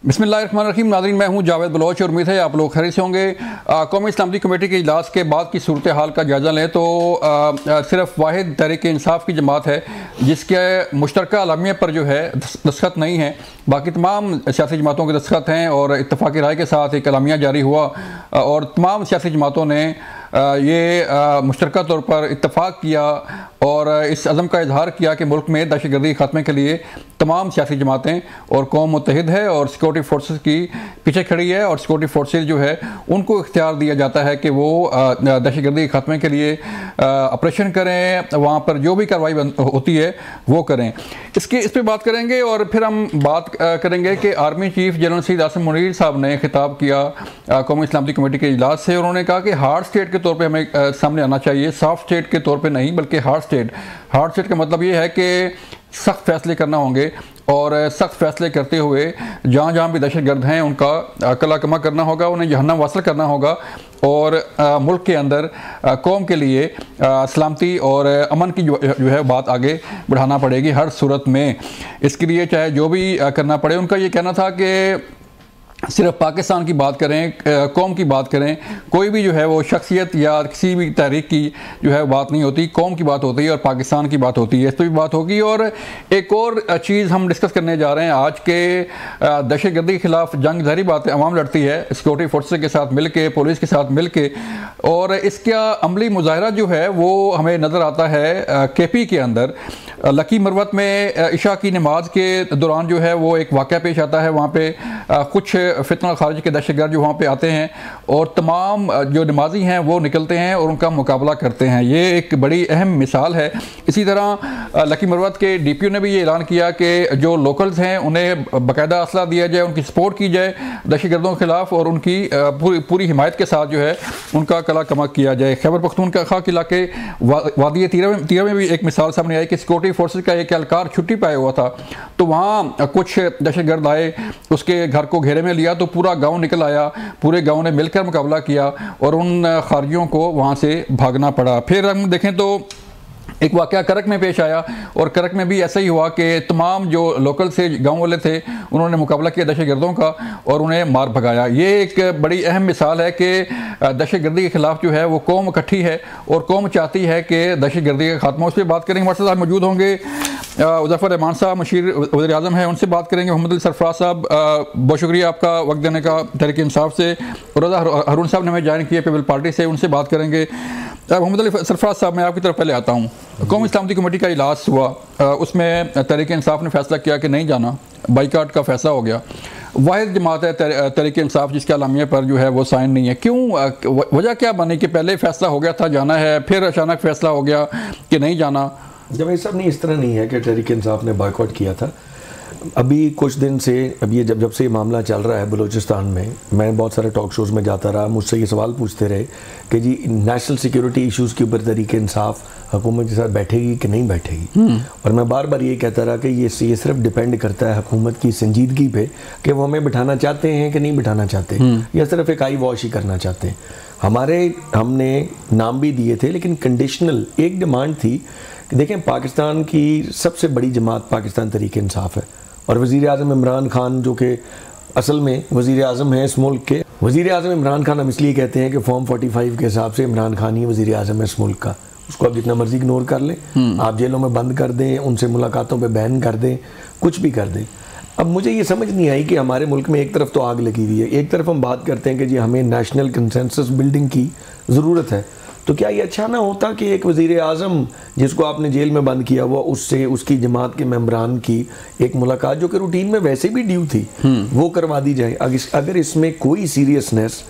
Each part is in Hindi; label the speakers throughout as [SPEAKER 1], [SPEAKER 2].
[SPEAKER 1] बिस्मिल्लाहिर्रहमानिर्रहीम। नाज़रीन, मैं हूं जावेद बलोच और उम्मीद है आप लोग खैरियत से होंगे। कौमी इस्लामी कमेटी के इजलास के बाद की सूरत हाल का जायज़ा लें तो सिर्फ वाहिद तहरीक इंसाफ की जमात है जिसके मुश्तरका अलामिया पर जो है दस्तखत नहीं है। बाकी तमाम सियासी जमातों के दस्तखत हैं और इत्तफाक़ी राय के साथ एक अलामिया जारी हुआ और तमाम सियासी जमातों ने ये मुश्तरका तौर पर इत्तफाक़ किया और इस अज़म का इजहार किया कि मुल्क में दहशतगर्दी ख़त्मे के लिए तमाम सियासी जमातें और कौम मुत्तहिद है और सिक्योरिटी फोर्सेस की पीछे खड़ी है और सिक्योरिटी फोर्सेस जो है उनको इख्तियार दिया जाता है कि वो दहशतगर्दी ख़त्मे के लिए ऑपरेशन करें, वहाँ पर जो भी कार्रवाई होती है वो करें। इस पर बात करेंगे और फिर हम बात करेंगे कि army chief general Saeed Asim Munir साहब ने खिताब किया कौमी इस्लामी कमेटी के इजलास से। उन्होंने कहा कि हार्ड स्टेट के तौर पे हमें सामने आना चाहिए, सॉफ्ट स्टेट के तौर पे नहीं बल्कि हार्ड स्टेट। हार्ड स्टेट का मतलब ये है कि सख्त फैसले करना होंगे और सख्त फैसले करते हुए जहाँ जहाँ भी दहशतगर्द हैं उनका कला कमा करना होगा, उन्हें जहन्नम वासल करना होगा और मुल्क के अंदर कौम के लिए सलामती और अमन की जो है बात आगे बढ़ाना पड़ेगी हर सूरत में। इसके लिए चाहे जो भी करना पड़े। उनका ये कहना था कि सिर्फ पाकिस्तान की बात करें, कौम की बात करें, कोई भी जो है वो शख्सियत या किसी भी तहरीक की जो है बात नहीं होती, कौम की बात होती है और पाकिस्तान की बात होती है। इस पर भी बात होगी। और एक और चीज़ हम डिस्कस करने जा रहे हैं आज के दहशतगर्दी के खिलाफ जंग। ज़ाहिर बात है अवाम लड़ती है सिक्योरिटी फोर्सेस के साथ मिल के, पुलिस के साथ मिल के, और इसका अमली मुजाहरा जो है वो हमें नज़र आता है KP के अंदर। लकी मरवत में इशा की नमाज के दौरान जो है वो एक वाक़या पेश आता है। वहाँ पे कुछ फितना खारिज के दहशतगर्द जो वहाँ पे आते हैं और तमाम जो नमाजी हैं वो निकलते हैं और उनका मुकाबला करते हैं। ये एक बड़ी अहम मिसाल है। इसी तरह लकी मरवत के DPO ने भी ये ऐलान किया कि जो लोकल्स हैं उन्हें बाकायदा असला दिया जाए, उनकी सपोर्ट की जाए दहशतगर्दों के खिलाफ और उनकी पूरी हिमायत के साथ जो है उनका कला कमा किया जाए। खैबर पख्तूनख्वा के इलाके वादी तीरा में भी एक मिसाल सामने आई कि सिक्योरिटी फोर्सेज का एक एहलकार छुट्टी पाया हुआ था तो वहाँ कुछ दहशतगर्द आए, उसके घर को घेरे में लिया तो पूरा गांव निकल आया, पूरे गांव ने मिलकर मुकाबला किया और उन खारजियों को वहां से भागना पड़ा। फिर हम देखें तो एक वाक़या करक में पेश आया और करक में भी ऐसा ही हुआ कि तमाम जो लोकल से गांव वाले थे उन्होंने मुकाबला किया दहशतगर्दों का और उन्हें मार भगाया। ये एक बड़ी अहम मिसाल है कि दहशतगर्दी के खिलाफ जो है वो कौम इकट्ठी है और कौम चाहती है कि दहशतगर्दी का खात्मा। उस पर बात करेंगे। हमारे साथ मौजूद होंगे ज़फ़र रहमान साहब, मशीर वज़ीर आज़म हैं, उनसे बात करेंगे। मोहम्मद अली सरफराज साहब, बहुत शुक्रिया आपका वक्त देने का तहरीक इंसाफ से। और रज़ा हारून साहब ने हमें ज्वाइन किया पीपल पार्टी से, उनसे बात करेंगे। मोहम्मद अली सरफराज साहब, मैं आपकी तरफ पहले आता हूँ। कौमी इस्लामी कमेटी का इजलास हुआ, उसमें तहरीक इंसाफ ने फैसला किया कि नहीं जाना, बाइकाट का फैसला हो गया। वाहिद जमात है तहरीक इंसाफ जिसके अलामिया पर जो है वो साइन नहीं है। क्यों, वजह क्या बनी कि पहले फैसला हो गया था जाना है, फिर अचानक फैसला हो गया कि नहीं जाना?
[SPEAKER 2] जब सब नहीं, इस तरह नहीं है कि तहरीक इंसाफ ने बाइकआउट किया था। अभी कुछ दिन से, अब ये जब से ये मामला चल रहा है बलूचिस्तान में, मैं बहुत सारे टॉक शोज़ में जाता रहा, मुझसे ये सवाल पूछते रहे कि जी नेशनल सिक्योरिटी इश्यूज़ के ऊपर तहरीक इंसाफ हुकूमत के साथ बैठेगी कि नहीं बैठेगी। और मैं बार बार ये कहता रहा कि ये सिर्फ डिपेंड करता है हुकूमत की संजीदगी पे कि वो हमें बिठाना चाहते हैं कि नहीं बिठाना चाहते, या सिर्फ एक आई वॉश ही करना चाहते हैं। हमने नाम भी दिए थे लेकिन कंडीशनल एक डिमांड थी कि देखें, पाकिस्तान की सबसे बड़ी जमात पाकिस्तान तहरीक इंसाफ है और वज़ीर आज़म इमरान खान जो कि असल में वज़ीर आज़म है इस मुल्क के, वज़ीर आज़म इमरान खान हम इसलिए कहते हैं कि फॉर्म 45 के हिसाब से इमरान खान ही वज़ीर आज़म है इस मुल्क का। उसको आप जितना मर्जी इग्नोर कर लें, आप जेलों में बंद कर दें, उनसे मुलाकातों पे बैन कर दें, कुछ भी कर दें। अब मुझे ये समझ नहीं आई कि हमारे मुल्क में एक तरफ तो आग लगी हुई है, एक तरफ हम बात करते हैं कि जी हमें नेशनल कंसेंसस बिल्डिंग की ज़रूरत है, तो क्या ये अच्छा ना होता कि एक वज़ीर आज़म जिसको आपने जेल में बंद किया हुआ, उससे उसकी जमात के मेंबरान की एक मुलाकात जो कि रूटीन में वैसे भी ड्यू थी वो करवा दी जाए। अगर इसमें कोई सीरियसनेस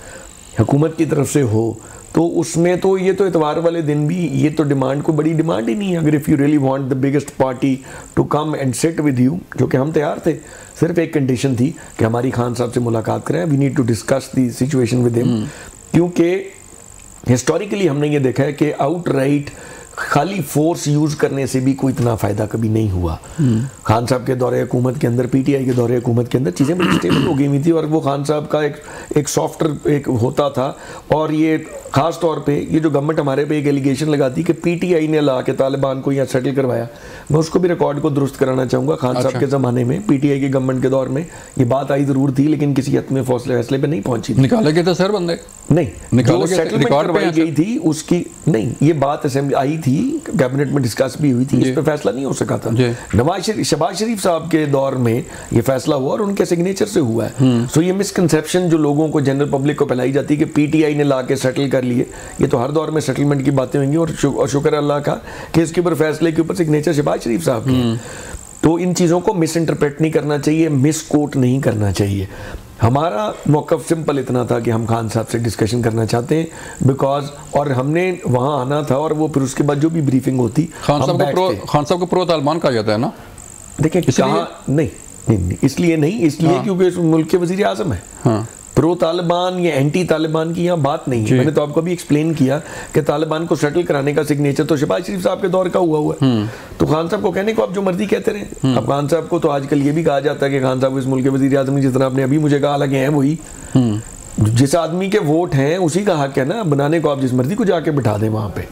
[SPEAKER 2] हुकूमत की तरफ से हो तो उसमें तो ये तो इतवार वाले दिन भी ये तो डिमांड को बड़ी डिमांड ही नहीं है। अगर if you really want the biggest party to come and sit with you, जो कि हम तैयार थे, सिर्फ एक कंडीशन थी कि हमारी खान साहब से मुलाकात करें, we need to discuss the situation with him. क्योंकि हिस्टोरिकली हमने ये देखा है कि आउट राइट खाली फोर्स यूज करने से भी कोई इतना फायदा कभी नहीं हुआ। खान साहब के दौरे हुकूमत के अंदर, पीटीआई के दौरे हुकूमत के अंदर चीज़ें बड़ी स्टेबल हो गई हुई थी, और वो खान साहब का एक सॉफ्टर एक होता था। और ये खास तौर पे ये जो गवर्नमेंट हमारे पे एक एलिगेशन लगाती कि पीटीआई ने ला के तालिबान को यहाँ सेटल करवाया, मैं उसको भी रिकॉर्ड को दुरुस्त कराना चाहूँगा। खान साहब के ज़माने में पीटीआई की गवर्नमेंट के दौर में ये बात आई ज़रूर थी, लेकिन किसी हद में फैसले पे नहीं पहुंची थी।
[SPEAKER 1] निकाले गए थे सर बंदे,
[SPEAKER 2] नहीं जो सेटलमेंट करवाई गई थी उसकी नहीं, ये बात असेंबली आई थी, कैबिनेट में डिस्कस भी हुई थी, इस पे फैसला नहीं हो सका था। शहबाज शरीफ साहब के दौर में ये फैसला हुआ और उनके सिग्नेचर से हुआ है। सो ये मिसकंसेप्शन जो लोगों को, जनरल पब्लिक को फैलाई जाती है कि पीटीआई ने ला के सेटल कर लिए, ये तो हर दौर में सेटलमेंट की बातें होंगी, और शुक्र अल्लाह का कि इसके ऊपर फैसले के ऊपर सिग्नेचर शहबाज शरीफ साहब के। तो इन चीज़ों को मिस इंटरप्रेट नहीं करना चाहिए, मिस कोट नहीं करना चाहिए। हमारा मौक़िफ़ सिंपल इतना था कि हम खान साहब से डिस्कशन करना चाहते हैं, बिकॉज और हमने वहाँ आना था, और वो फिर उसके बाद जो भी ब्रीफिंग होती,
[SPEAKER 1] खान साहब को प्रो तालिबान कहा जाता है ना।
[SPEAKER 2] देखिए कहाँ नहीं, इसलिए क्योंकि इस मुल्क के वज़ीर आज़म है। हाँ। प्रो तालिबान या एंटी तालिबान की यहाँ बात नहीं है। मैंने तो आपको भी एक्सप्लेन किया कि तालिबान को सेटल कराने का सिग्नेचर तो शहबाज शरीफ साहब के दौर का हुआ है। तो खान साहब को कहने को आप जो मर्जी कहते रहे। अब खान साहब को तो आजकल ये भी कहा जाता है कि खान साहब इस मुल्क के वज़ीर आज़म, जिस तरह आपने अभी मुझे कहा, लगे हैं वही जिस आदमी के वोट हैं उसी का हक है ना बनाने को, आप जिस मर्जी को जाके बिठा दें वहाँ पे।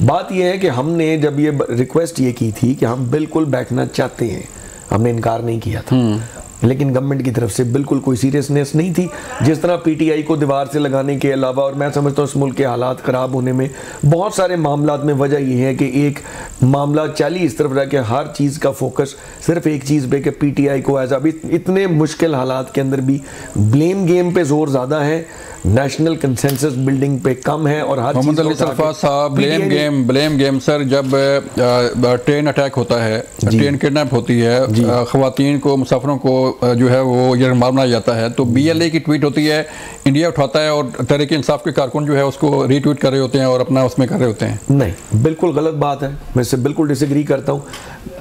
[SPEAKER 2] बात यह है कि हमने जब ये रिक्वेस्ट ये की थी कि हम बिल्कुल बैठना चाहते हैं, हमने इनकार नहीं किया था, लेकिन गवर्नमेंट की तरफ से बिल्कुल कोई सीरियसनेस नहीं थी। जिस तरह पीटीआई को दीवार से लगाने के अलावा, और मैं समझता हूँ इस मुल्क के हालात ख़राब होने में बहुत सारे मामलात में वजह यह है कि एक मामला चाली इस तरफ रह के हर चीज़ का फोकस सिर्फ एक चीज़ पे कि पीटीआई को एज अभी इतने मुश्किल हालात के अंदर भी ब्लेम गेम पे जोर ज़्यादा है, नेशनल कंसेंसस बिल्डिंग पे कम है। और हर
[SPEAKER 1] मोहम्मद अली सरफराज साहब, ब्लेम गेम सर, जब ट्रेन अटैक होता है, ट्रेन किडनैप होती है, ख़वातीन को, मुसाफिरों को जो है वो यरगमाल बनाया जाता है, तो बीएलए की ट्वीट होती है, इंडिया उठाता है, और तहरीक इंसाफ के कारकुन जो है उसको रीट्वीट कर रहे होते हैं और अपना उसमें कर रहे होते हैं।
[SPEAKER 2] नहीं, बिल्कुल गलत बात है, मैं इससे बिल्कुल डिसएग्री करता हूँ।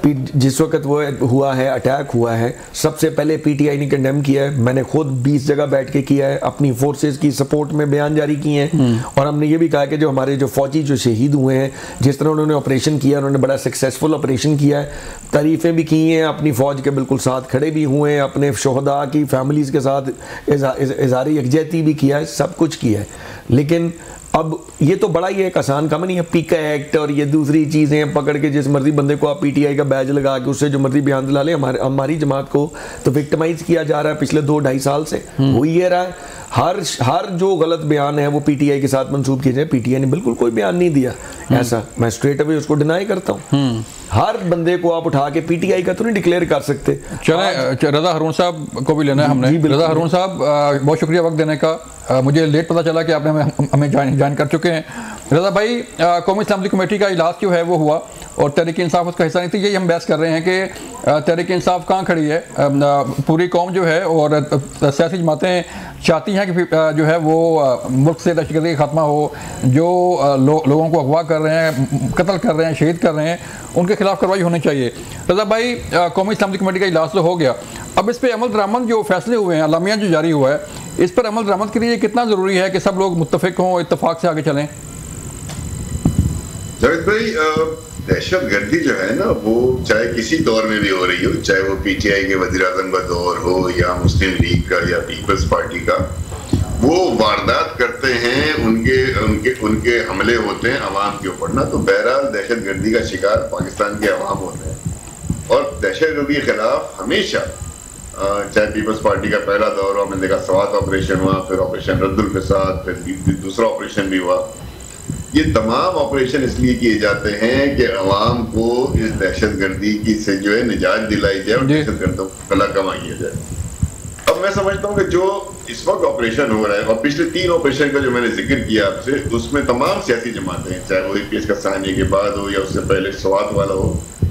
[SPEAKER 2] जिस वक्त वो हुआ है, अटैक हुआ है, सबसे पहले पीटीआई ने कंडेम किया है। मैंने खुद 20 जगह बैठ के किया है, अपनी फोर्सेस की सपोर्ट में बयान जारी किए हैं, और हमने ये भी कहा कि जो हमारे जो फौजी जो शहीद हुए हैं, जिस तरह उन्होंने ऑपरेशन किया, उन्होंने बड़ा सक्सेसफुल ऑपरेशन किया है, तारीफ़ें भी की हैं, अपनी फ़ौज के बिल्कुल साथ खड़े भी हुए हैं, अपने शोहदा की फैमिलीज़ के साथ इज़हार यकजहती भी किया है, सब कुछ किया है। लेकिन अब ये तो बड़ा ही एक आसान काम नहीं है, पीका एक्ट और ये दूसरी चीज़ें पकड़ के जिस मर्जी बंदे को आप पीटीआई का बैज लगा के उससे जो मर्जी बयान दिला ले। हमारी जमात को तो विक्टिमाइज किया जा रहा है पिछले 2-2.5 साल से, हो ही रहा है। हर जो गलत बयान है वो पीटीआई के साथ मंसूब किए जाए। पीटीआई ने बिल्कुल कोई बयान नहीं दिया ऐसा, मैं स्ट्रेट अवे उसको डिनाई करता हूँ। हर बंदे को आप उठा के पीटीआई का तो नहीं डिक्लेयर कर सकते।
[SPEAKER 1] चले, रजा हारून साहब को भी लेना है हमने। रजा हारून साहब, बहुत शुक्रिया वक्त देने का। मुझे लेट पता चला कि आपने हमें ज्वाइन कर चुके हैं। रजा भाई, कौमी इस्लामी कमेटी का इजलास जो है वो हुआ और तहरीक इंसाफ उसका हिस्सा नहीं थी। यही हम बहस कर रहे हैं कि तहरीक इंसाफ कहाँ खड़ी है। पूरी कौम जो है और सियासी जमातें चाहती हैं कि जो है वो मुल्क से दहशतगर्दी का खात्मा हो। जो लोगों को अगवा कर रहे हैं, कत्ल कर रहे हैं, शहीद कर रहे हैं, उनके खिलाफ कार्रवाई होनी चाहिए। रजा भाई, कौमी इस्लामी कमेटी का इजलास तो हो गया, अब इस पर अमल दरामद जो फैसले हुए हैं, अलामिया जो जारी हुआ है, इस पर अमल दरामद के लिए कितना ज़रूरी है कि सब लोग मुत्तफिक हों, इत्तफाक से आगे चलें?
[SPEAKER 3] जावेद भाई, दहशत गर्दी जो है ना, वो चाहे किसी दौर में भी हो रही हो, चाहे वो पीटीआई के वज़ीर आज़म का दौर हो या मुस्लिम लीग का या पीपल्स पार्टी का, वो वारदात करते हैं, उनके हमले होते हैं अवाम के ऊपर ना। तो बहरहाल दहशत गर्दी का शिकार पाकिस्तान के अवाम होते हैं, और दहशत गर्दी के खिलाफ हमेशा, चाहे पीपल्स पार्टी का पहला दौर हो, हमने देखा स्वात ऑपरेशन हुआ, फिर ऑपरेशन रद्दुल फसाद, फिर दूसरा ऑपरेशन भी हुआ। ये तमाम ऑपरेशन इसलिए किए जाते हैं कि अवाम को इस दहशत गर्दी की से जो है निजात दिलाई जाए और दहशत गर्दों को कला कमा किया जाए। अब मैं समझता हूँ कि जो इस वक्त ऑपरेशन हो रहा है, और पिछले 3 ऑपरेशन का जो मैंने जिक्र किया आपसे, उसमें तमाम सियासी जमातें, चाहे वो ईपीएस का सानी के बाद हो या उससे पहले स्वात वाला हो,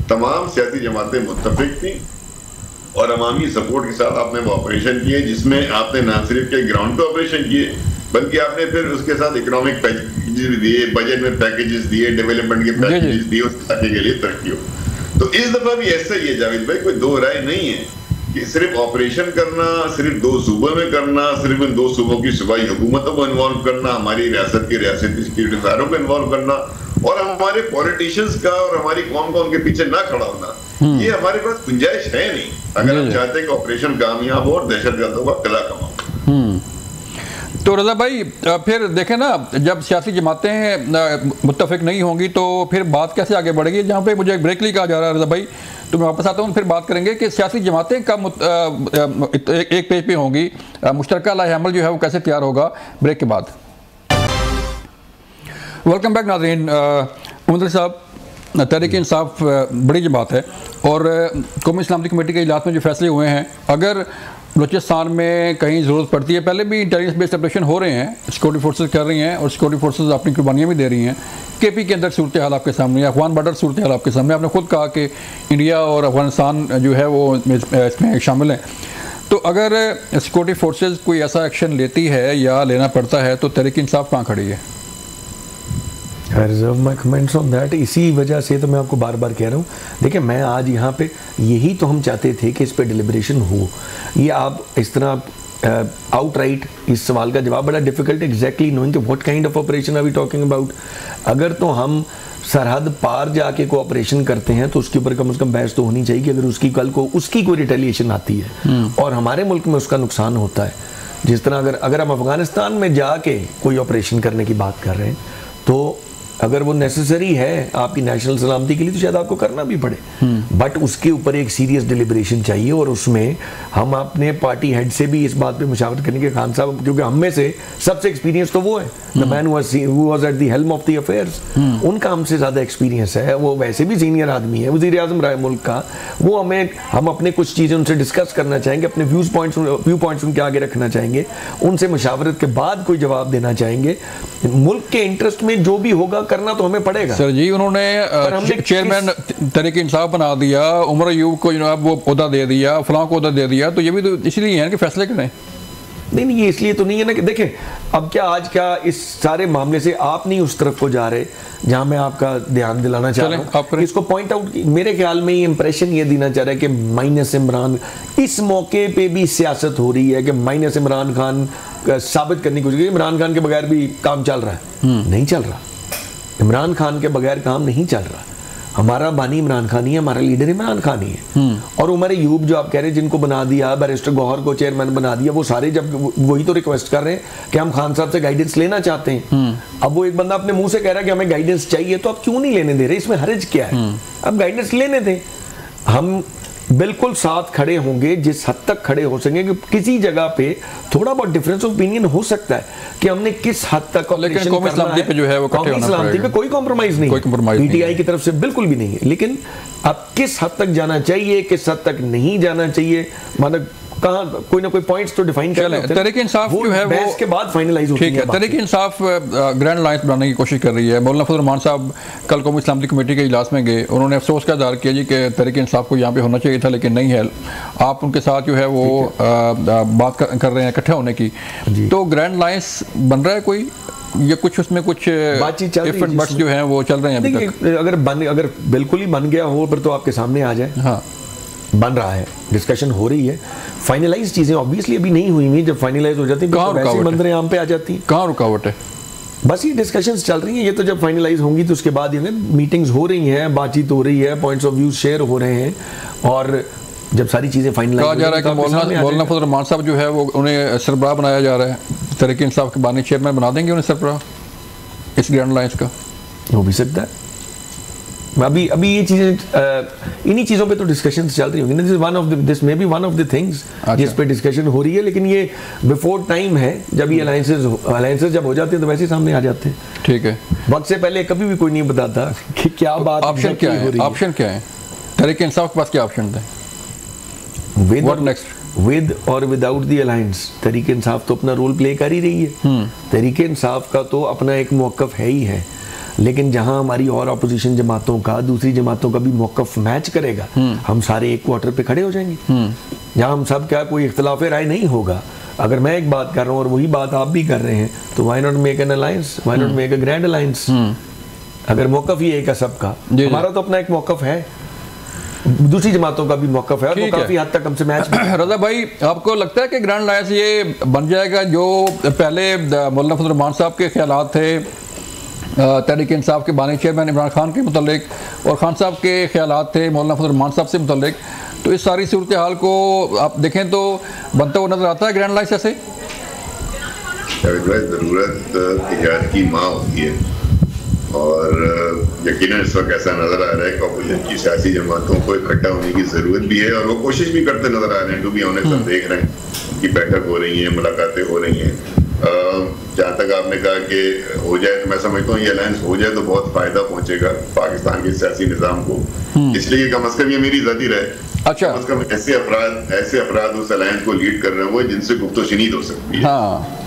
[SPEAKER 3] तमाम सियासी जमातें मुत्तफिक थी और अवामी सपोर्ट के साथ आपने वो ऑपरेशन किए, जिसमें आपने ना सिर्फ के ग्राउंड पे ऑपरेशन किए, बल्कि आपने फिर उसके साथ इकोनॉमिक पैकेजेस दिए, बजट में पैकेजेस दिए, डेवलपमेंट के पैकेजेस दिए उस इलाके के लिए तरक्की हो। तो इस दफा भी ऐसा ही है जावेद भाई, कोई दो राय नहीं है कि सिर्फ ऑपरेशन करना, सिर्फ 2 सूबों में करना, सिर्फ इन 2 सूबों की सूबाई हुकूमतों को इन्वॉल्व करना, हमारी रियासत की रियासती सिक्योरिटी इदारों को इन्वॉल्व करना, और हमारे पॉलिटिशियंस का और हमारी कौम का उनके पीछे ना खड़ा होना, ये हमारे पास गुंजाइश है नहीं अगर हम चाहते हैं कि ऑपरेशन कामयाब हो और दहशतगर्दों का किला कमाओ।
[SPEAKER 1] तो रजा भाई फिर देखें ना, जब सियासी जमातें मुत्तफिक नहीं होंगी तो फिर बात कैसे आगे बढ़ेगी? जहाँ पे मुझे ब्रेक ली कहा जा रहा है रजा भाई, तो मैं वापस आता हूँ, फिर बात करेंगे कि सियासी जमातें कब एक पेज पे होंगी, मुश्तरका लाएहमल जो है वो कैसे तैयार होगा, ब्रेक के बाद। वेलकम बैक नाज़रीन। उमर साहब, तहरीक इंसाफ बड़ी जमात है और कौमी सलामती कमेटी के इजलास में जो फैसले हुए हैं, अगर बलूचिस्तान में कहीं ज़रूरत पड़ती है, पहले भी इंटेलिजेंस बेस्ड ऑपरेशन हो रहे हैं, सिक्योरिटी फोर्सेस कर रही हैं और सिक्योरिटी फोर्सेस अपनी कुर्बानियाँ भी दे रही हैं। केपी के अंदर सूरत हाल आपके सामने, अफगान बॉर्डर सूरत हाल आपके सामने, आपने खुद कहा कि इंडिया और अफगानिस्तान जो है वो इसमें शामिल हैं। तो अगर सिक्योरिटी फोर्सेस कोई ऐसा एक्शन लेती है या लेना पड़ता है तो तहरीक इंसाफ कहाँ खड़ी है?
[SPEAKER 2] I reserve my comments on that. इसी वजह से तो मैं आपको बार बार कह रहा हूँ, देखिए मैं आज यहाँ पे यही तो हम चाहते थे कि इस पे डिलिब्रेशन हो। ये आप इस तरह आउटराइट इस सवाल का जवाब बड़ा डिफिकल्ट एग्जैक्टली नोइंग कि what kind of operation are we talking about. अगर तो हम सरहद पार जाके कोई ऑपरेशन करते हैं तो उसके ऊपर कम से कम बहस तो होनी चाहिए कि अगर उसकी कल को उसकी कोई रिटेलिएशन आती है और हमारे मुल्क में उसका नुकसान होता है, जिस तरह अगर हम अफगानिस्तान में जाके कोई ऑपरेशन करने की बात कर रहे हैं तो अगर वो नेसेसरी है आपकी नेशनल सलामती के लिए तो शायद आपको करना भी पड़े, बट उसके ऊपर एक सीरियस डिलिब्रेशन चाहिए और उसमें हम अपने पार्टी हेड से भी इस बात पे मुशावरत करने के खान साहब, क्योंकि हम में से सबसे एक्सपीरियंस तो वो है, the man who was at the helm of the affairs, उनका हमसे ज़्यादा एक्सपीरियंस है, वो वैसे भी सीनियर आदमी है, वज़ीर आज़म रहे मुल्क का, वो हम अपने कुछ चीज़ें उनसे डिस्कस करना चाहेंगे, अपने व्यू पॉइंट्स उनके आगे रखना चाहेंगे, उनसे मुशावरत के बाद कोई जवाब देना चाहेंगे। मुल्क के इंटरेस्ट में जो भी होगा करना तो हमें पड़ेगा।
[SPEAKER 1] सर जी, उन्होंने चेयरमैन तहरीक इंसाफ बना दिया, उमर अयूब को जनाब वो ओहदा दे दिया, फलां को ओहदा दे दिया, तो ये भी तो इसलिए है कि फैसले करें।
[SPEAKER 2] नहीं, ये इसलिए तो नहीं है ना कि देखें अब क्या आज क्या इस सारे मामले से आप नहीं उस तरफ को जा रहे जहां मैं आपका ध्यान दिलाना चाह रहा हूं, इसको पॉइंट आउट, मेरे ख्याल में ये इंप्रेशन ये देना चाह रहा है कि माइनस इमरान, इस मौके पे भी सियासत हो रही है कि माइनस इमरान खान साबित करने की कोशिश, इमरान खान के बगैर भी काम चल रहा है, नहीं चल रहा। इमरान खान के बगैर काम नहीं चल रहा। हमारा बानी इमरान खान ही है, हमारा लीडर इमरान खान ही है। और उमर अयूब जो आप कह रहे हैं जिनको बना दिया, बैरिस्टर गौहर को चेयरमैन बना दिया, वो सारे जब वही तो रिक्वेस्ट कर रहे हैं कि हम खान साहब से गाइडेंस लेना चाहते हैं। अब वो एक बंदा अपने मुंह से कह रहा है कि हमें गाइडेंस चाहिए, तो आप क्यों नहीं लेने दे रहे? इसमें हर्ज क्या है? अब गाइडेंस लेने दें, हम बिल्कुल साथ खड़े होंगे जिस हद तक खड़े हो सकेंगे कि किसी जगह पे थोड़ा बहुत डिफरेंस ऑफ ओपिनियन हो सकता है कि हमने किस हद तक,
[SPEAKER 1] लेकिन कौमी सलामती पे जो है वो इकट्ठे होना
[SPEAKER 2] सलामती पे कोई कॉम्प्रोमाइज नहीं, पीटीआई की तरफ से बिल्कुल भी नहीं है, लेकिन अब किस हद तक जाना चाहिए, किस हद तक नहीं जाना चाहिए, मतलब कहाँ कोई ना कोई पॉइंट्स तो डिफाइन कर लेते हैं।
[SPEAKER 1] तहरीक इंसाफ जो है वो
[SPEAKER 2] इसके बाद फाइनलाइज होती है।
[SPEAKER 1] ठीक है, तहरीक इंसाफ ग्रैंड अलायंस बनाने की कोशिश कर रही है। मौलाना फजल रहमान साहब कल कौमी इस्लामी कमेटी के इजलास में गए, उन्होंने अफसोस का इज़हार किया जी कि तहरीक इंसाफ को यहाँ पे होना चाहिए था लेकिन नहीं है। आप उनके साथ जो है वो बात कर रहे हैं इकट्ठे होने की, तो ग्रैंड अलायंस बन रहा है कोई, ये कुछ उसमें कुछ
[SPEAKER 2] बातचीत चल रही है
[SPEAKER 1] जो हैं वो चल रहे हैं अभी तक?
[SPEAKER 2] अगर बिल्कुल ही बन गया हो फिर तो आपके सामने आ जाए।
[SPEAKER 1] हाँ, बन
[SPEAKER 2] रहा है, डिस्कशन हो रही है, फाइनलाइज चीजें ऑब्वियसली अभी नहीं हुई हुई, जब फाइनलाइज हो जाती है तो वैसे बंदरे आम पे आ जाती है।
[SPEAKER 1] कहाँ रुकावट है?
[SPEAKER 2] बस ये डिस्कशंस चल रही हैं, ये तो जब फाइनलाइज होंगी तो उसके बाद ये मीटिंग्स हो रही हैं, बातचीत हो रही है, पॉइंट्स ऑफ व्यू शेयर हो रहे हैं, और जब सारी चीजें फाइनलाइज
[SPEAKER 1] कहा जा रहा है कि मौलाना फजल रहमान साहब जो है वो उन्हें सरबराह बनाया जा रहा है, तहरीक इंसाफ के बानी चेयरमैन बना देंगे उन्हें सरबराह इस ग्रैंड अलायंस का।
[SPEAKER 2] हो भी सकता है। अभी ये चीजें इन्हीं चीजों पे तो डिस्कशन चल रही होंगी। This may be one of the things जिस पे डिस्कशन हो रही है, लेकिन ये बिफोर टाइम है। जब ये अलायंसेस जब हो जाते हैं तो वैसे सामने आ जाते हैं।
[SPEAKER 1] ठीक है,
[SPEAKER 2] वक्त से पहले कभी भी कोई नहीं बताता कि क्या बात,
[SPEAKER 1] ऑप्शन क्या है, ऑप्शन क्या है तहरीक इंसाफ के पास, क्या ऑप्शन है?
[SPEAKER 2] विद और without the alliance Tehreek Insaf तो अपना रोल प्ले कर ही रही है। तहरीक इंसाफ का तो अपना एक मौकफ है ही है, लेकिन जहां हमारी और अपोजिशन जमातों का, दूसरी जमातों का भी मौकफ मैच करेगा, हम सारे एक क्वार्टर पे खड़े हो जाएंगे। जहां हम सब क्या कोई इख्तिलाफ राय नहीं होगा। अगर मैं एक बात कर रहा हूं और वही बात आप भी कर रहे हैं तो why not make an alliance, why not make a grand alliance. अगर मौकफ ही एक है सबका, हमारा तो अपना एक मौकफ है, दूसरी जमातों का भी मौकफ है और वो काफी हद तक हमसे मैच।
[SPEAKER 1] रजा भाई, आपको लगता है कि ग्रैंड अलायंस ये बन जाएगा जो पहले मौलाना फजल रहमान साहब के ख्यालात थे तहरीक इंसाफ के बानी चेयरमैन इमरान खान के मुतल्लिक, और खान साहब के ख्यालात थे मौलाना फजल रहमान साहब से मुतल्लिक। तो इस सारी सूरत हाल को आप देखें तो बनता हुआ नज़र आता है ग्रैंड लाइन्स ऐसे।
[SPEAKER 3] ज़रूरत इजाद की माँ होती है, और यकीनन इस वक्त ऐसा नज़र आ रहा है कि ऑपोजिशन की सियासी जमातों को इकट्ठा होने की ज़रूरत भी है, और वो कोशिश भी करते नज़र आ रहे हैं। टू बी ऑनेस्ट हम देख रहे हैं उनकी बैठक हो रही है, मुलाकातें हो रही हैं। जहाँ तक आपने कहा कि हो जाए, तो मैं समझता हूँ ये अलायंस हो जाए तो बहुत फ़ायदा पहुँचेगा पाकिस्तान के सियासी निज़ाम को, इसलिए कम अज़ कम ये मेरी ज़ाती रहे।
[SPEAKER 1] अच्छा,
[SPEAKER 3] कम अज़ कम ऐसे अफराद उस अलायंस को लीड कर रहे हैं वो जिनसे गुफ्तगू हो सकती है,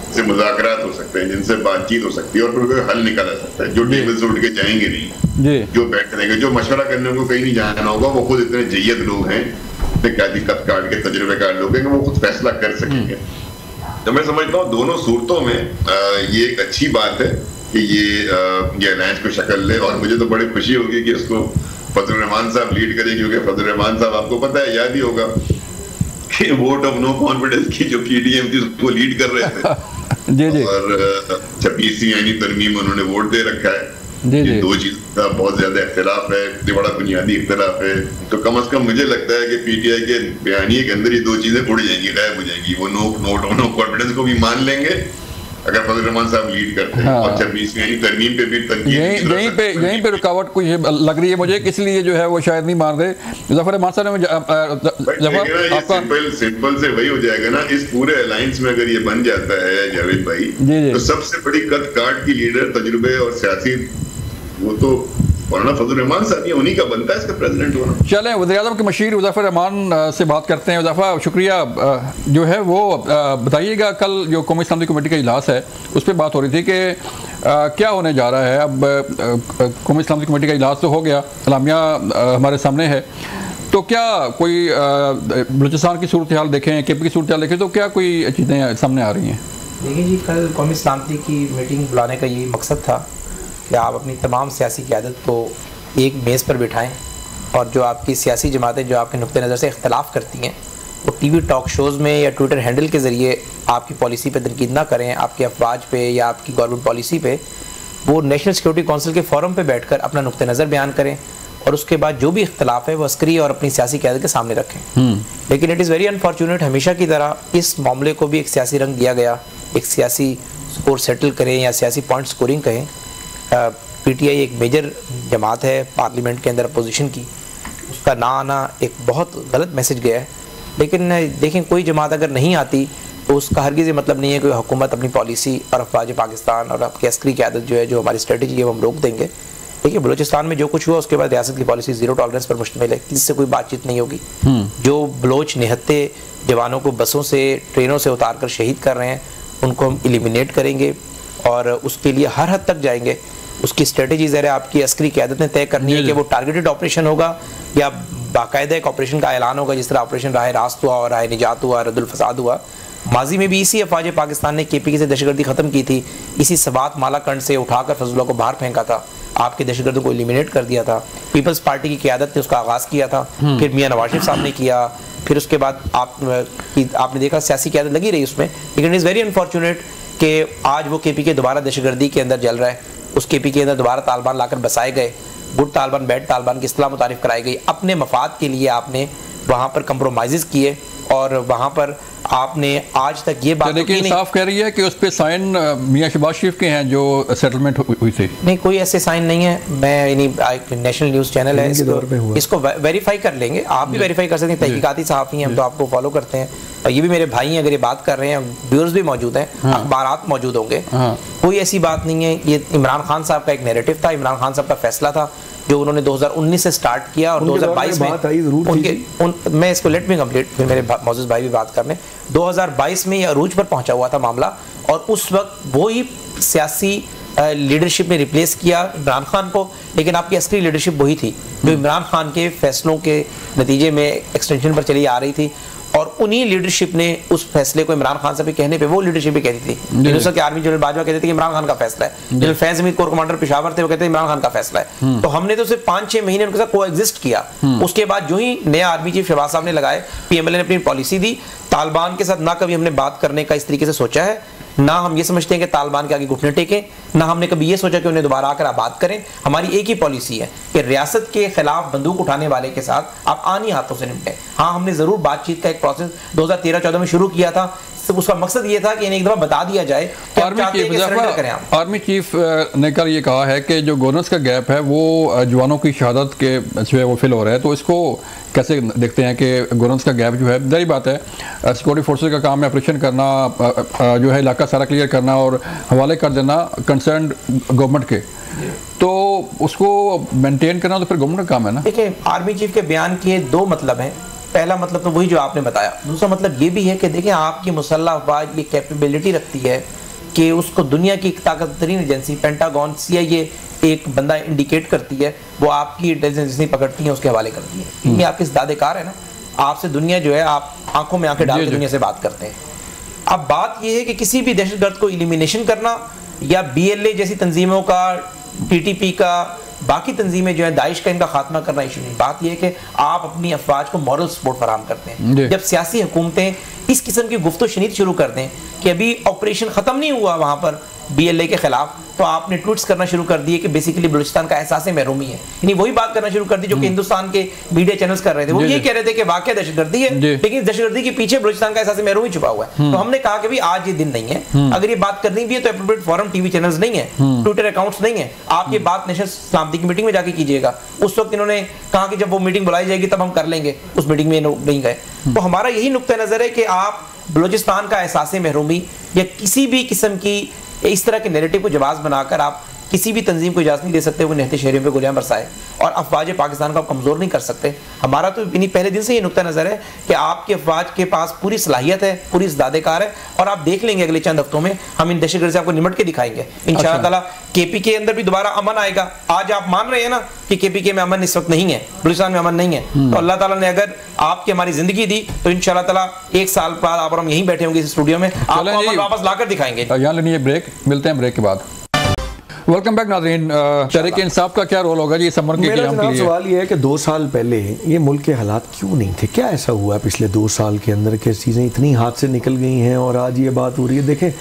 [SPEAKER 3] जिनसे मुज़ाकरात हो सकते हैं, जिनसे बातचीत हो सकती है, और फिर कोई हल निकाला जा सकता है। जो टेबल से उठ के जाएंगे नहीं, जो बैठ रहेंगे, जो मशवरा करने को कहीं नहीं जाना होगा, वो खुद इतने जय्यद लोग हैं, क्या दिक्कत काट के तजुर्बेकार लोग हैं कि वो खुद फैसला कर सकेंगे। तो मैं समझता हूँ दोनों सूरतों में ये एक अच्छी बात है कि ये अलायंस को शक्ल ले, और मुझे तो बड़ी खुशी होगी कि उसको फजल रहमान साहब लीड करें, क्योंकि फजल रहमान साहब आपको पता है, याद ही होगा कि वोट ऑफ नो कॉन्फिडेंस की जो PDM थी उसको लीड कर रहे थे
[SPEAKER 1] जी जी,
[SPEAKER 3] और 26 यानी तरमीम उन्होंने वोट दे रखा है। ये दो चीज का बहुत ज्यादा इख्तिलाफ है, इतनी बड़ा बुनियादी इख्तिलाफ है, तो कम अज कम मुझे लगता है कि PTI के बयानिए के अंदर ये दो चीजें उड़ जाएंगी, गायब हो जाएंगी। वो नो कॉन्फिडेंस को भी मान लेंगे अगर फजल रहमान साहब लीड करते हैं, और 26 यानी तरमीम पे भी
[SPEAKER 1] यहीं पे रुकावट कुछ लग रही है मुझे, इसलिए जो है वो शायद नहीं मान रहे। जफर रहमान साहब ने
[SPEAKER 3] सिंपल से वही हो जाएगा ना, इस पूरे अलायंस में अगर ये बन जाता है जावेद भाई, तो सबसे बड़ी कद काट की लीडर, तजुर्बे और सियासी, वो तो मौलाना फजल रहमान साहब, ये उन्हीं का बनता है इसका प्रेसिडेंट होना।
[SPEAKER 1] चलें वज़ीर-ए-आज़म के मशीर मुज़फ़्फ़र रहमान से बात करते हैं। मुज़फ़्फ़र शुक्रिया, जो है वो बताइएगा, कल जो कौमी इस्लामी कमेटी का इजलास है उस पर बात हो रही थी कि क्या होने जा रहा है। अब कौमी इस्लामी कमेटी का इजलास तो हो गया, अलामिया हमारे सामने है, तो क्या कोई बलूचिस्तान की सूरत हाल देखें, KP की सूरत हाल देखें, तो क्या कोई चीज़ें सामने आ रही हैं?
[SPEAKER 4] देखिए जी, कल कौमी इस्लामी की मीटिंग बुलाने का यही मकसद था कि आप अपनी तमाम सियासी क़यादत को एक मेज़ पर बिठाएं, और जो आपकी सियासी जमातें जो आपके नुक्ते नज़र से इख्तलाफ करती हैं, वो TV टॉक शोज़ में या ट्विटर हैंडल के ज़रिए आपकी पॉलिसी पर तनकीद ना करें, आपके अफवाज पे या आपकी गवर्नमेंट पॉलिसी पे। वो नेशनल सिक्योरिटी कौंसिल के फोरम पे बैठकर अपना नुक्ते नज़र बयान करें, और उसके बाद जो भी इख्तलाफ है वो अस्करी और अपनी सियासी क़यादत के सामने रखें। लेकिन इट इज़ वेरी अनफॉर्चुनेट, हमेशा की तरह इस मामले को भी एक सियासी रंग दिया गया, एक सियासी स्कोर सेटल करें या सियासी पॉइंट स्कोरिंग कहें। PTI एक मेजर जमात है पार्लियामेंट के अंदर अपोजिशन की, उसका ना आना एक बहुत गलत मैसेज गया है। लेकिन देखें, कोई जमात अगर नहीं आती तो उसका हरगिज़ मतलब नहीं है कि हुकूमत अपनी पॉलिसी और अफवाज पाकिस्तान और आपकी अस्करी क़यादत जो है, जो हमारी स्ट्रेटजी है, वो हम रोक देंगे। देखिए, बलूचिस्तान में जो कुछ हुआ उसके बाद रियासत की पॉलिसी ज़ीरो टॉलरेंस पर मुश्तमिल है, किसी से कोई बातचीत नहीं होगी। जो बलोच निहत्ते जवानों को बसों से, ट्रेनों से उतार कर शहीद कर रहे हैं, उनको हम एलिमिनेट करेंगे, और उसके लिए हर हद तक जाएंगे। उसकी स्ट्रेटजी ज़रा आपकी अस्करी क़यादत ने तय करनी है कि वो टारगेटेड ऑपरेशन होगा या बाकायदा एक ऑपरेशन का ऐलान होगा, जिस तरह ऑपरेशन राह रास्त हुआ और राह निजात हुआ, रद्दुल फसाद हुआ। माजी में भी इसी अफवाज पाकिस्तान ने KP से दहशतगर्दी ख़त्म की थी, इसी सवात मालाकंड से उठाकर फजलुल्लाह को बाहर फेंका था, आपके दहशतगर्दों को एलिमिनेट कर दिया था। पीपल्स पार्टी की क़यादत ने उसका आगाज़ किया था, फिर मियां नवाज शरीफ साहब ने किया, फिर उसके बाद आपने देखा सियासी क़यादत लगी रही उसमें। लेकिन इट इज़ वेरी अनफॉर्चुनेट कि आज वो KP के दोबारा दहशतगर्दी के अंदर जल रहा है। उस KP के अंदर दोबारा तालिबान लाकर बसाए गए, गुड तालिबान बैड तालिबान की इस्तिलाह मुतारिफ कराई गई। अपने मफाद के लिए आपने वहाँ पर कंप्रोमाइज़ किए, और वहाँ पर आपने आज तक ये बात
[SPEAKER 1] लेकिन साफ कह रही है कि उस पर साइन मियां शहबाज शरीफ के हैं जो सेटलमेंट हुई थी।
[SPEAKER 4] नहीं, कोई ऐसे साइन नहीं है। मैं यानी नेशनल न्यूज़ चैनल है, इसको वेरीफाई कर लेंगे, आप भी वेरीफाई कर सकते हैं, तहकीकाती सहाफ़ी हैं हम, तो आपको फॉलो करते हैं, और ये भी मेरे भाई हैं, अगर ये बात कर रहे हैं, व्यूअर्स भी मौजूद हैं, अखबारात मौजूद होंगे। कोई ऐसी बात नहीं है। ये इमरान खान साहब का एक नैरेटिव था, इमरान खान साहब का फैसला था जो उन्होंने 2019 से स्टार्ट किया, और 2022 में मैं इसको लेट मी कंप्लीट, फिर मेरे मौजूद भाई भी बात करने। 2022 में ये अरूज पर पहुंचा हुआ था मामला, और उस वक्त वो ही सियासी लीडरशिप ने रिप्लेस किया इमरान खान को, लेकिन आपकी असली लीडरशिप वही थी जो इमरान खान के फैसलों के नतीजे में एक्सटेंशन पर चली आ रही थी, और उन्हीं लीडरशिप ने उस फैसले को इमरान खान साहब के कहने पे, वो लीडरशिप भी कहती थी, यूनुस की आर्मी जनरल बाजवा कहते थे कि इमरान खान का फैसला है, general Faiz Hamid core commander Peshawar थे, वो कहते हैं इमरान खान का फैसला है। तो हमने तो सिर्फ 5-6 महीने उनके साथ कोएग्जिस्ट किया। उसके बाद जो ही नया आर्मी चीफ शहबाज साहब ने लगाए, PMLA ने अपनी पॉलिसी दी, तालिबान के साथ ना कभी हमने बात करने का इस तरीके से सोचा है, ना हम ये समझते हैं कि तालिबान के आगे घुटने टेकें, ना हमने कभी ये सोचा कि उन्हें दोबारा आकर आप बात करें। हमारी एक ही पॉलिसी है कि रियासत के खिलाफ बंदूक उठाने वाले के साथ आप आनी हाथों से निपटें। हाँ, हमने ज़रूर बातचीत का एक प्रोसेस 2013-14 में शुरू किया था। उसका मकसद ये था कि इन्हें एक दफ़ा बता दिया जाए कि
[SPEAKER 1] आर्मी चीफ ने कल ये कहा है कि जो गवर्नेंस का गैप है वो जवानों की शहादत के जो है वो फिल हो रहा है, तो इसको कैसे देखते हैं कि गवर्नेंस का गैप जो है, जाहिर बात है सिक्योरिटी फोर्सेस का काम है ऑपरेशन करना, जो है इलाका सारा क्लियर करना और हवाले कर देना कंसर्न गवर्नमेंट के, तो उसको मेंटेन करना तो फिर गवर्नमेंट का काम है ना।
[SPEAKER 4] देखिए, आर्मी चीफ के बयान के दो मतलब हैं। पहला मतलब तो वही जो आपने बताया, दूसरा मतलब ये भी है कि देखिए आपकी मुसल्लह अफवाज ये कैपेबिलिटी रखती है कि उसको दुनिया की ताकततरीन एजेंसी पेंटागन, CIA एक बंदा इंडिकेट करती है, वो आपकी इंटेलिजेंस नहीं पकड़ती है, उसके हवाले करती है। ये आपके दादेकार है ना, आपसे दुनिया जो है आप आंखों में आंखें डाल के दुनिया से बात करते हैं। अब बात यह है कि किसी भी दहशतगर्द को एलिमिनेशन करना या BLA जैसी तंजीमों का, TTP का, बाकी तंजीमें जो है दाइश का, इनका खात्मा करना इशू नहीं। बात यह है कि आप अपनी अफवाज को मॉरल सपोर्ट फराहम करते हैं। जब सियासी हुकूमतें इस किस्म की गुफ्तो शनीद शुरू कर दें कि अभी ऑपरेशन ख़त्म नहीं हुआ वहाँ पर BLA के खिलाफ, तो आपने ट्वीट्स करना शुरू कर दिए कि बेसिकली बलूचिस्तान का एहसास महरूमी है। यानी वही बात करना शुरू कर दी जो कि हिंदुस्तान के मीडिया चैनल्स कर रहे थे। वो ये कह रहे थे कि वाकई दहशतगर्दी है, लेकिन दहशतगर्दी के पीछे बलूचिस्तान का एहसास महरूमी छुपा हुआ है। तो हमने कहा कि भाई आज ये दिन नहीं है, अगर ये बात करनी भी है तो एप्रोप्रिएट फॉरम TV चैनल्स नहीं है, ट्विटर अकाउंट्स नहीं है, आप ये बात नेशनल सलामती की मीटिंग में जाके कीजिएगा। उस वक्त इन्होंने कहा कि जब वो मीटिंग बुलाई जाएगी तब हम कर लेंगे, उस मीटिंग में नहीं गए। तो हमारा यही नुक्ता नजर है कि आप बलूचिस्तान का एहसास महरूमी या किसी भी किस्म की इस तरह के नैरेटिव को जवाब बनाकर आप किसी भी तंजीम को इजाज़त नहीं दे सकते वो निहत्ते शहरियों पे गोलियां बरसाए, और अफवाज पाकिस्तान को आप कमज़ोर नहीं कर सकते। हमारा तो इन्हीं पहले दिन से ये नुक्ता नज़र है कि आपके अफवाज के पास पूरी सलाहियत है, पूरी इस्दादेकार है, और आप देख लेंगे अगले चंद हफ्तों में हम इन दहशतगर्द से आपको निमट के दिखाएंगे इंशाअल्लाह ताला। KP के अंदर भी दोबारा अमन आएगा। आज आप मान रहे हैं ना कि KPK में अमन इस वक्त नहीं है, बलूचिस्तान में अमन नहीं है, तो अल्लाह ताला ने अगर आपकी हमारी जिंदगी दी तो इंशाअल्लाह ताला 1 साल बाद आप और हम यहीं बैठे होंगे इस स्टूडियो में, आपको अमन वापस लाकर दिखाएंगे।
[SPEAKER 1] यहाँ लेनी ब्रेक, मिलते हैं ब्रेक के बाद। वेलकम बैक नाज़रीन। तहरीक इंसाफ का क्या रोल होगा जी समर के
[SPEAKER 2] मेरा जनाब सवाल ये है कि 2 साल पहले ये मुल्क के हालात क्यों नहीं थे? क्या ऐसा हुआ पिछले 2 साल के अंदर कि चीज़ें इतनी हाथ से निकल गई हैं और आज ये बात हो रही है? देखें,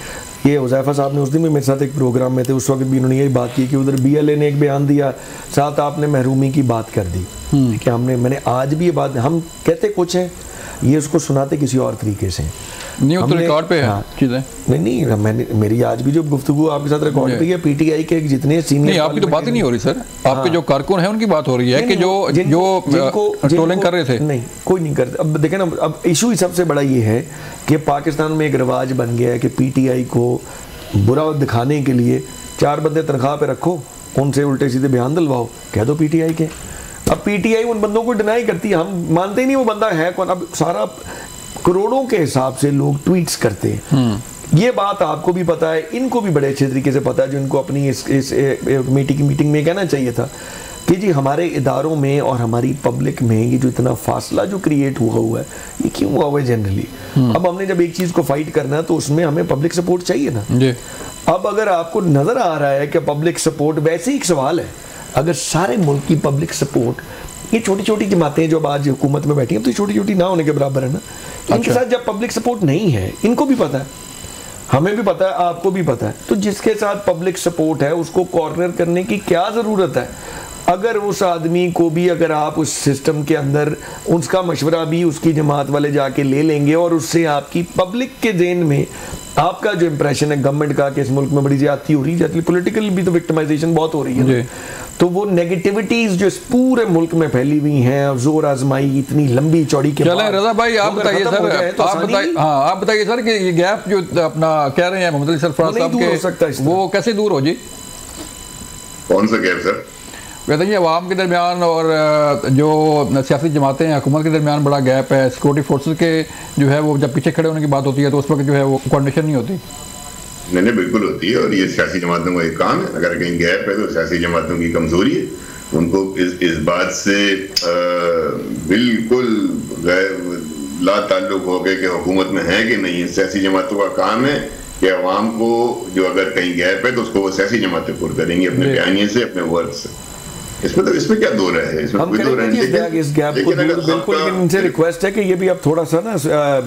[SPEAKER 2] ये हुज़ैफा साहब ने उस दिन भी मेरे साथ एक प्रोग्राम में थे, उस वक्त भी उन्होंने यही बात की कि उधर BLA ने एक बयान दिया, साथ आपने महरूमी की बात कर दी कि मैंने आज भी ये बात, हम कहते कुछ हैं, ये उसको सुनाते किसी और तरीके से।
[SPEAKER 1] नहीं तो रिकॉर्ड पे है चीजें।
[SPEAKER 2] नहीं, मैंने मेरी आज भी जो गुफ्तगू आपके साथ रिकॉर्ड की है, PTI के जितने सीनियर,
[SPEAKER 1] नहीं आपकी तो बात ही नहीं हो रही सर, आपके जो कारकुन हैं उनकी बात हो रही है कि जो ट्रोलिंग कर रहे थे।
[SPEAKER 2] नहीं, कोई नहीं करते। अब देखें ना, अब इशू ही सबसे बड़ा ये है कि पाकिस्तान में एक रिवाज बन गया है कि PTI को बुरा दिखाने के लिए 4 बंदे तनख्वाह पे रखो, उनसे उल्टे सीधे बयान दिलवाओ, कह दो PTI के। अब PTI उन बंदों को डिनाई करती है, हम मानते ही नहीं वो बंदा है कौन। अब सारा करोड़ों के हिसाब से लोग ट्वीट्स करते हैं, ये बात आपको भी पता है, इनको भी बड़े अच्छे तरीके से पता है, जो इनको अपनी इस कमेटी की मीटिंग में कहना चाहिए था कि जी हमारे इदारों में और हमारी पब्लिक में ये जो इतना फासला जो क्रिएट हुआ है, ये क्यों हुआ हुआ है जनरली। अब हमने जब एक चीज़ को फाइट करना है तो उसमें हमें पब्लिक सपोर्ट चाहिए ना। अब अगर आपको नज़र आ रहा है कि पब्लिक सपोर्ट, वैसे ही एक सवाल है, अगर सारे मुल्क की पब्लिक सपोर्ट, ये छोटी छोटी जमातें जो आज हुकूमत में बैठी हैं तो छोटी छोटी ना होने के बराबर है ना, इनके साथ जब पब्लिक सपोर्ट नहीं है, इनको भी पता है, हमें भी पता है, आपको भी पता है, तो जिसके साथ पब्लिक सपोर्ट है उसको कॉर्नर करने की क्या ज़रूरत है? अगर उस आदमी को भी, अगर आप उस सिस्टम के अंदर उसका मशवरा भी उसकी जमात वाले जाके ले लेंगे और उससे आपकी पब्लिक के ज़हन में आपका जो इंप्रेशन है गवर्नमेंट का कि इस मुल्क में बड़ी ज्यादती हो रही है, पॉलिटिकल भी तो विक्टिमाइजेशन बहुत हो रही है, तो वो नेगेटिविटीज जो इस पूरे मुल्क में फैली हुई हैं, जोर आजमाई इतनी लंबी चौड़ी के बाद।
[SPEAKER 1] रजा भाई आप बताइए सर, आप बताइए सर कि ये गैप जो अपना कह रहे हैं मोहम्मद अली सरफराज साहब के, वो कैसे दूर हो जी?
[SPEAKER 3] कौन सा गैप सर?
[SPEAKER 1] वैसे ये अवाम के दरमियान और जो सियासी जमातें हैं, हुकूमत के दरमियान बड़ा गैप है। सिक्योरिटी फोर्सेस के जो है वो जब पीछे खड़े होने की बात होती है तो उस वक्त जो है वो कोऑर्डिनेशन नहीं होती।
[SPEAKER 3] नहीं, बिल्कुल होती है, और ये सियासी जमातों का एक काम है। अगर कहीं गैप है तो सियासी जमातों की कमजोरी है, उनको इस बात से बिल्कुल ला ताल्लुक हो गए कि हुकूमत में है कि नहीं। सियासी जमातों का काम है कि अवाम को जो अगर कहीं गैप है तो उसको वो सियासी जमातें पूरी करेंगी अपने बयानिए से, अपने वर्क से। इसमें क्या दो रहा है, इसमें
[SPEAKER 2] हम
[SPEAKER 3] कोई दो रहा है।
[SPEAKER 2] इस गैप को बिल्कुल, लेकिन इनसे रिक्वेस्ट है कि ये भी आप थोड़ा सा ना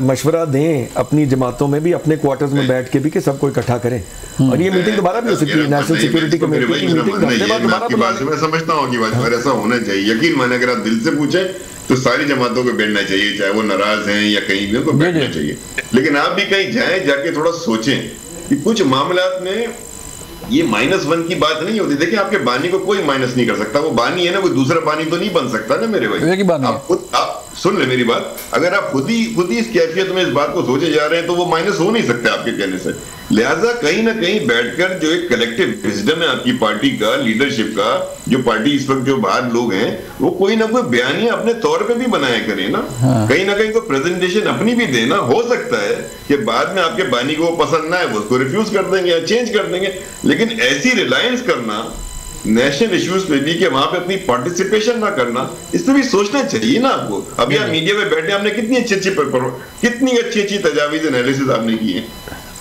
[SPEAKER 2] मशवरा दें अपनी जमातों में भी, अपने क्वार्टर्स में बैठ के भी, कि सबको इकट्ठा करें। और ये मीटिंग दोबारा भी हो सकती है, नेशनल सिक्योरिटी कमेटी की मीटिंग हफ्ते बाद दोबारा बुला लें।
[SPEAKER 3] मैं समझता हूँ कि ऐसा होना चाहिए, यकीन माने अगर आप दिल से पूछे तो सारी जमातों को बैठना चाहिए, चाहे वो नाराज हैं या कहीं भी, उनको बैठना चाहिए। लेकिन आप भी कहीं जाएं, जाके थोड़ा सोचें कि कुछ मामलात में ये -1 की बात नहीं होती। देखिए आपके बानी को कोई माइनस नहीं कर सकता, वो बानी है ना, कोई दूसरा बानी तो नहीं बन सकता ना मेरे भाई। आप सुन ले मेरी बात, अगर आप खुद ही इस कैफियत में इस बात को सोचे जा रहे हैं तो वो माइनस हो नहीं सकते आपके कहने से। लिहाजा कहीं ना कहीं बैठकर जो एक कलेक्टिव विजडम है आपकी पार्टी का, लीडरशिप का, जो पार्टी इस वक्त जो बाहर लोग हैं, वो कोई ना कोई बयानियां अपने तौर पे भी बनाया करें ना। कहीं ना कहीं कोई प्रेजेंटेशन अपनी भी देना। हो सकता है कि बाद में आपके बानी को पसंद ना है, वो उसको रिफ्यूज कर देंगे या चेंज कर देंगे, लेकिन ऐसी रिलायंस करना नेशनल इश्यूज पे भी कि वहां पे अपनी पार्टिसिपेशन ना करना, इस पे भी सोचना चाहिए ना आपको। अभी आप मीडिया में बैठे, हमने कितनी अच्छी तजावीज एनालिसिस आपने की है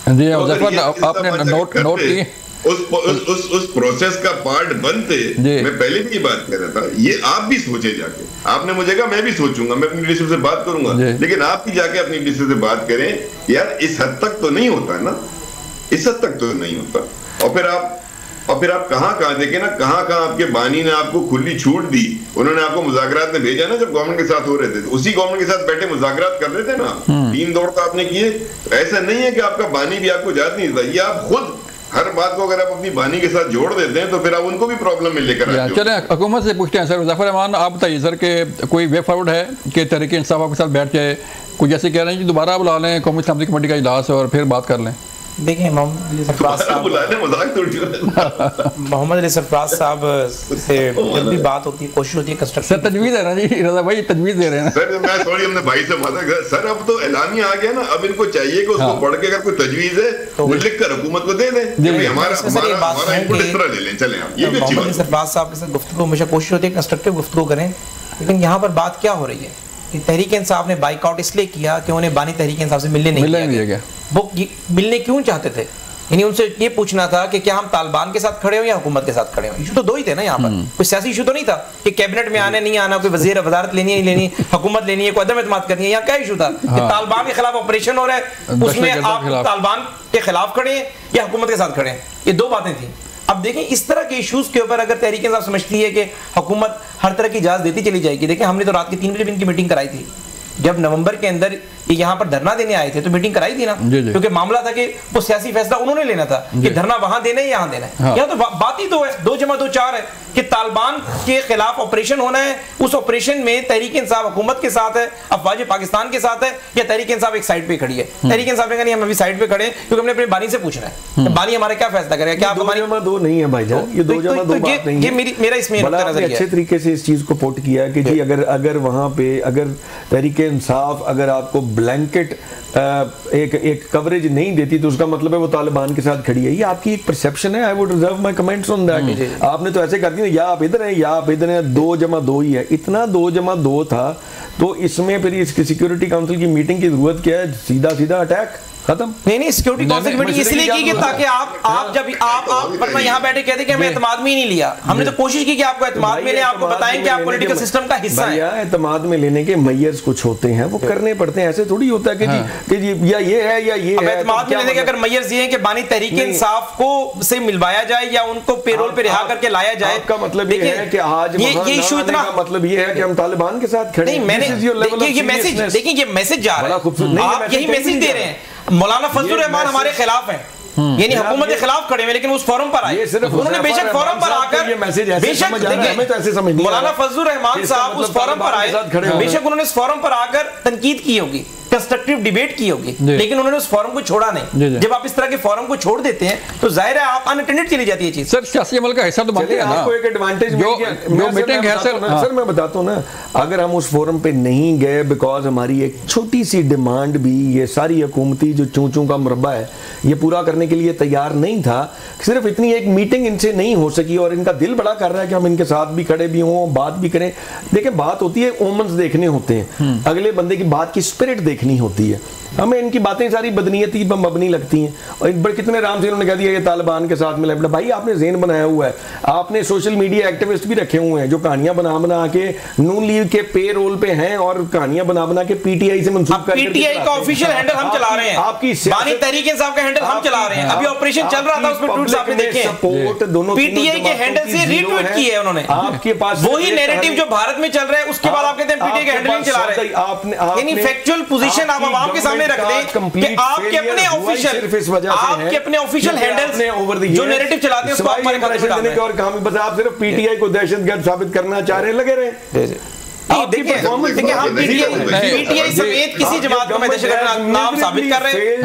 [SPEAKER 1] जी, आपने नोट की
[SPEAKER 3] उस प्रोसेस का पार्ट बनते। मैं पहले भी ये बात कर रहा था, ये आप भी सोचे जाके। आपने मुझे कहा, मैं भी सोचूंगा, मैं अपनी लीडरशिप से बात करूंगा, लेकिन आप भी जाके अपनी लीडरशिप से बात करें यार, इस हद तक तो नहीं होता ना, इस हद तक तो नहीं होता। और फिर आप कहाँ देखे ना, कहाँ आपके बानी ने आपको खुली छूट दी। उन्होंने आपको मुज़ाकरात में भेजा ना, जब गवर्नमेंट के साथ हो रहे थे, उसी गवर्नमेंट के साथ बैठे मुज़ाकरात कर रहे थे ना, 3 दौर तो आपने किए। ऐसा नहीं है कि आपका बानी भी आपको इजाज़त नहीं देता, ये आप खुद हर बात को अगर आप अपनी बानी के साथ जोड़ देते हैं तो फिर आप उनको भी प्रॉब्लम में लेकर आते हो।
[SPEAKER 1] चलें हुकूमत से पूछते हैं सर, मुज़फ़्फ़र रहमान आप बताइए सर कि कोई वे फॉरवर्ड है कि तहरीक इंसाफ आपके साथ बैठ जाए, कुछ जैसे कह रहे हैं कि दोबारा बुला लें कौमी इस्लामी कमेटी का इजलास और फिर बात कर लें।
[SPEAKER 4] देखिए मोहम्मद सरफराज साहब से जब भी बात होती है, कोशिश होती है कंस्ट्रक्टिव।
[SPEAKER 1] तजवीज़ है ना जी, रज़ा भाई तजवीज़ दे रहे हैं
[SPEAKER 3] सर। मैं सॉरी, हमने भाई से मजा सर, अब तो एलानिया आ गया ना, अब इनको चाहिए कि उसको पढ़ के अगर कोई तजवीज़ है तो लिख कर हुकूमत को दे दें, हमारा इनपुट इस तरह ले लें। चलें आप, ये भी अच्छी बात है।
[SPEAKER 4] सरफराज साहब के साथ गुफ्तगू हमेशा कोशिश होती है कंस्ट्रक्टिव गुफ्तगू करें, लेकिन यहाँ पर बात क्या हो रही है कि तहरीक इंसाफ ने बाइकआउट इसलिए किया कि उन्हें बानी तहरीक इंसाफ से मिलने नहीं दिया गया। वो मिलने क्यों चाहते थे? यानी उनसे ये पूछना था कि क्या हम तालिबान के साथ खड़े हो या हुकूमत के साथ खड़े हो। इशू तो दो ही थे ना यहाँ पर, कोई सियासी इशू तो नहीं था कि कैबिनेट में आने नहीं आना, कोई वजीर वजारत लेनी है नहीं लेनी, हुकूमत लेनी है, कोई अदम एतमाद करनी है। यहाँ क्या इशू था कि तालिबान के खिलाफ ऑपरेशन हो रहा है, उसमें आप तालिबान के खिलाफ खड़े हैं या हुकूमत के साथ खड़े हैं, ये दो बातें थी। अब देखें इस तरह के इश्यूज के ऊपर अगर तहरीक इंसाफ समझती है कि हुकूमत हर तरह की इजाजत देती चली जाएगी। देखें हमने तो रात के 3 बजे भी इनकी मीटिंग कराई थी, जब नवंबर के अंदर ये यहाँ पर धरना देने आए थे तो मीटिंग कराई थी ना, क्योंकि मामला था कि वो सियासी फैसला उन्होंने लेना था कि धरना वहां देना है यहाँ देना है। हाँ। यहाँ तो बात ही तो है 2 + 2 4 है कि तालिबान के खिलाफ ऑपरेशन होना है, उस ऑपरेशन में तहरीक इंसाफ हुकूमत के साथ है, अफवाज पाकिस्तान के साथ है, या तहरीक इंसाफ एक साइड पे खड़ी है। तहरीक इंसाफ ने कहा नहीं हम अभी साइड पे खड़े हैं क्योंकि हमने अपने बानी से पूछना है, बानी हमारा क्या फैसला करेगा। क्या आप हमारी
[SPEAKER 2] 2 नहीं है भाईजान, ये 2 = 2 बात नहीं है।
[SPEAKER 4] मेरा इसमें
[SPEAKER 2] अच्छे तरीके से इस चीज को पुट किया है कि जी अगर वहां पे अगर तहरीक इंसाफ अगर आपको ब्लैंकेट एक कवरेज नहीं देती तो उसका मतलब है वो तालिबान के साथ खड़ी है। ये आपकी एक परसेप्शन है। I would reserve my comments on that. आपने तो ऐसे कर दिया या आप इधर हैं या आप इधर हैं, 2 + 2 ही है। इतना 2 + 2 था तो इसमें फिर इसकी सिक्योरिटी काउंसिल की मीटिंग की जरूरत क्या है? सीधा अटैक खत्म।
[SPEAKER 4] नहीं सिक्योरिटी काउंसिल की मीटिंग इसलिए की ताकि आप जब आप यहाँ बैठे कहते कि हमें एतमाद में ही नहीं लिया। हमने तो कोशिश की कि आपको एतमाद में ले, आपको बताएं कि आप पॉलिटिकल सिस्टम का हिस्सा है।
[SPEAKER 2] एतमाद में लेने के मेयर्स कुछ होते हैं, वो करने पड़ते हैं। ऐसे थोड़ी होता है कि जी या ये है या ये है।
[SPEAKER 4] एतमाद में लेने के अगर मेयर्स ये हैं कि बानी तहरीक इंसाफ को से मिलवाया जाए या उनको पेरोल पे रिहा करके लाया जाए,
[SPEAKER 2] का मतलब ये है कि आज
[SPEAKER 4] ये इशू इतना
[SPEAKER 2] मतलब ये है कि हम तालिबान के साथ खड़े हैं।
[SPEAKER 4] मैंने ये मैसेज देखिए, ये मैसेज जा रहा है, आप यही मैसेज दे रहे हैं। मौलाना फजलुर रहमान हमारे खिलाफ हैं, यानी हुकूमत के खिलाफ खड़े हुए, लेकिन उस फोरम पर आए। उन्होंने बेशक फोरम पर आकर बेशक मौलाना फजलुर रहमान साहब उस फोरम पर आए, बेशक उन्होंने इस फोरम पर आकर तनकीद की होगी, कंस्ट्रक्टिव डिबेट की होगी, लेकिन उन्होंने उस फोरम को छोड़ा नहीं। जब आप इस तरह के फोरम को छोड़ देते हैं तो जाहिर है आप अनअटेंडेड चली जाती है चीज।
[SPEAKER 1] सर सियासी अमल का हिस्सा तो बनते हैं ना।
[SPEAKER 2] आपको एक एडवांटेज जो मीटिंग है सर मैं बताता हूं ना, अगर हम उस फोरम पे नहीं गए बिकॉज हमारी एक छोटी सी डिमांड भी ये सारी हुकूमती जो चूं का मुरब्बा है ये पूरा करने के लिए तैयार नहीं था, सिर्फ इतनी एक मीटिंग इनसे नहीं हो सकी और इनका दिल बड़ा कर रहा है कि हम इनके साथ भी खड़े भी हों, बात भी करें। देखिए बात होती है ओमन्स देखने होते हैं, अगले बंदे की बात की स्पिरिट देखनी देखनी होती है। हमें इनकी बातें सारी बदनीयती पर मबनी लगती हैं। और एक बड़े कितने आराम से इन्होंने कह दिया ये तालिबान के साथ मिला। भाई आपने ज़हन बनाया हुआ है, आपने सोशल मीडिया एक्टिविस्ट भी रखे हुए हैं जो कहानियां बना बना के नून लीग के पे रोल पे हैं और कहानियां बना बना के पीटीआई से मंसूब कर
[SPEAKER 4] पीटीआई का ऑफिशियल हैंडल हम चला रहे हैं, आपकी बानी तहरीक इंसाफ का हैंडल हम चला रहे हैं। अभी ऑपरेशन चल रहा था, उसमें ट्वीट्स आपने देखे
[SPEAKER 2] सपोर्ट दोनों
[SPEAKER 4] पीटीआई के हैंडल से रीट्वीट किए हैं उन्होंने।
[SPEAKER 2] आपके पास
[SPEAKER 4] वही नैरेटिव जो भारत में चल रहा है, उसके बाद आप कहते हैं पीटीआई के हैंडल नहीं चला रहे हैं। यानी फैक्चुअल पोजीशन आप आवाम के सामने रख दें कि आपके अपने ऑफिशियल हैंडल्स जो नैरेटिव चलाते हैं उसको आप हमारे खाते में डाल रहे हैं।
[SPEAKER 2] और काम बस आप सिर्फ पीटीआई को दहशतगर्द साबित करना चाह रहे हैं, लगे रहे।
[SPEAKER 4] देखिए हम पीटीआई समेत किसी जमात को मैं दहशतगर्द नाम साबित कर रहे हैं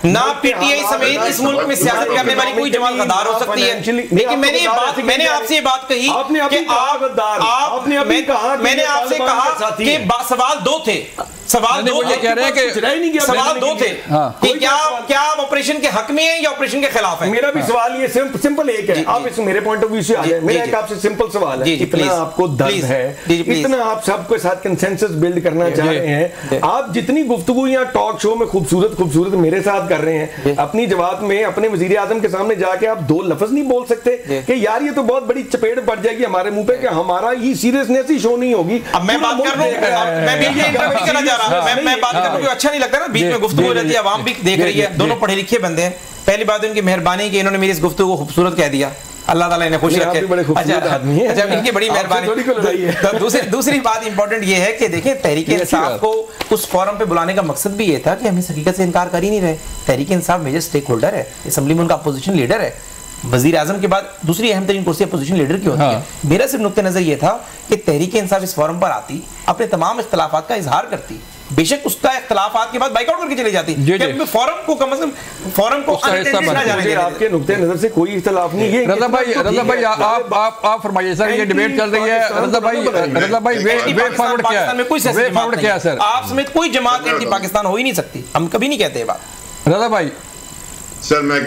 [SPEAKER 4] ना। पीटीआई समेत इस मुल्क में सियासत करने वाली कोई जमात गद्दार हो सकती है। लेकिन मैंने आपसे ये बात कही कि मैंने आपसे कहा कि सवाल दो थे, सवाल दो ये कह रहे हैं कि सवाल दो थे कि क्या आप ऑपरेशन के हक में हैं या ऑपरेशन के खिलाफ हैं।
[SPEAKER 2] मेरा भी सवाल ये सिंपल एक है, आप इस मेरे पॉइंट ऑफ व्यू से आ जाए। मेरा एक आपसे सिंपल सवाल है, इतना आपको दर्द है, इतना आप सबके साथ कंसेंसस बिल्ड करना चाह रहे हैं, आप जितनी गुफ्तगू या टॉक शो में खूबसूरत मेरे साथ कर रहे हैं, अपनी जमात में अपने वजीर आजम के सामने जाके आप दो लफ्ज नहीं बोल सकते कि यार ये तो बहुत बड़ी चपेट पड़ जाएगी हमारे मुंह पे कि हमारा ही सीरियसनेस ही शो नहीं होगी।
[SPEAKER 4] अब मैं बात कर रहा हूं, मैं भी इंटरव्यू करना चाह रहा हूं, मैं बात करना अच्छा नहीं लगता ना, बीच में गुफ्तगू हो जाती है, आवाम भी देख रही है, दोनों पढ़े लिखे बंदे हैं। पहली बात उनकी मेहरबानी कि इन्होंने मेरी इस गुफ्तगू को खूबसूरत कह दिया, अल्लाह ताला इन्हें खुश रखे। अच्छा इनकी बड़ी मेहरबानी। दूसरी बात इंपॉर्टेंट ये है कि देखिए तहरीक इंसाफ को उस फोरम पे बुलाने का मकसद भी ये था कि हम इस हकीकत से इनकार कर ही नहीं रहे। Tehreek Insaf major stake holder है, असेंबली में उनका अपोजिशन लीडर है, वजीर आजम के बाद दूसरी अहम तरीन कुर्सी अपोजिशन लीडर की होती है। मेरा सिर्फ नुक्ते नजर ये था कि तहरीक इंसाफ इस फोरम पर आती, अपने तमाम इख्तलाफात का इजहार करती, बेशक उसका इख्तलाफात के बाद बाइकआउट करके चली जाती, फोरम को कम से कम फोरम को
[SPEAKER 2] आपके नुक्ते नजर से कोई इख्तलाफ नहीं है।
[SPEAKER 1] रज़ा भाई आप फरमाइए सर, ये डिबेट चल रही है। रज़ा भाई वे फॉरवर्ड क्या है सर?
[SPEAKER 4] आप समेत कोई जमात एंटी पाकिस्तान हो ही नहीं सकती, हम कभी नहीं कहते बात।
[SPEAKER 1] रज़ा भाई
[SPEAKER 3] सर मैं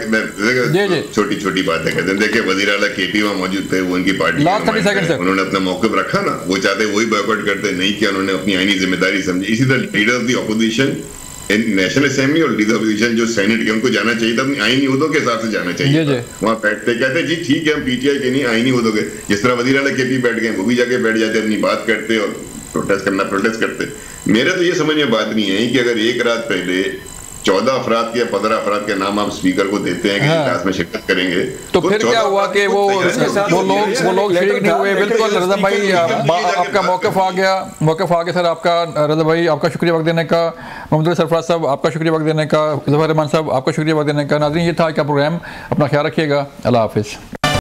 [SPEAKER 3] छोटी छोटी बातें कहते हैं। देखिए वजीर आला केपी वहां मौजूद थे, वो उनकी पार्टी उन्होंने अपना मौक़िफ़ रखा ना, वो चाहते वही बॉयकॉट करते, नहीं किया उन्होंने, अपनी आईनी जिम्मेदारी समझी। इसी तरह leader of the opposition in national assembly और लीडर ऑफ ऑपोजिशन जो सेनेट के, उनको जाना चाहिए था, अपनी आईनी उहदों के हिसाब से जाना चाहिए। वहाँ बैठते कहते जी ठीक है हम पीटीआई के नहीं आईनी उहदों के, जिस तरह वजीर आला केपी बैठ गए, वो भी जाके बैठ जाते, अपनी बात करते और प्रोटेस्ट करते। मेरे तो ये समझ में बात नहीं है कि अगर एक रात पहले 14 अफराद के या 15 अफराद के नाम आप स्पीकर को देते हैं कि इजलास में शिरकत करेंगे,
[SPEAKER 1] तो फिर क्या हुआ कि वो लोग शरीक नहीं हुए। बिल्कुल रज़ा भाई आपका मौक़िफ़ आ गया सर आपका। रज़ा भाई आपका शुक्रिया वक्त देने का, मोहम्मद सरफराज साहब आपका शुक्रिया वक्त देने का, ज़फ़र रहमान साहब आपका शुक्रिया वक्त देने का। नाज़रीन ये था आपका प्रोग्राम, अपना ख्याल रखिएगा, अल्लाह हाफ़िज़।